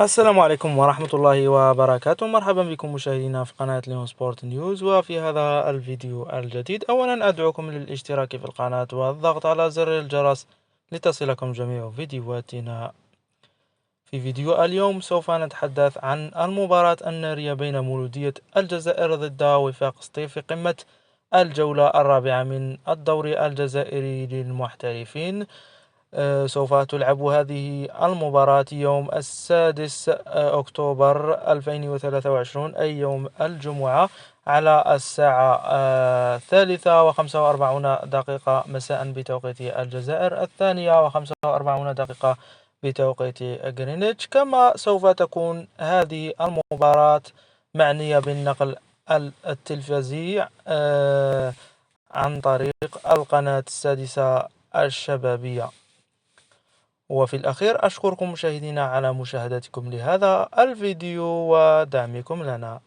السلام عليكم ورحمة الله وبركاته. مرحبا بكم مشاهدينا في قناة ليون سبورت نيوز. وفي هذا الفيديو الجديد أولا أدعوكم للاشتراك في القناة والضغط على زر الجرس لتصلكم جميع فيديوهاتنا. في فيديو اليوم سوف نتحدث عن المباراة النارية بين مولودية الجزائر ضد وفاق سطيف في قمة الجولة الرابعة من الدوري الجزائري للمحترفين. سوف تلعب هذه المباراة يوم 6 أكتوبر 2023، أي يوم الجمعة، على الساعة 3:45 مساء بتوقيت الجزائر، 2:45 بتوقيت غرينتش. كما سوف تكون هذه المباراة معنية بالنقل التلفزيوني عن طريق القناة السادسة الشبابية. وفي الأخير أشكركم مشاهدينا على مشاهدتكم لهذا الفيديو ودعمكم لنا.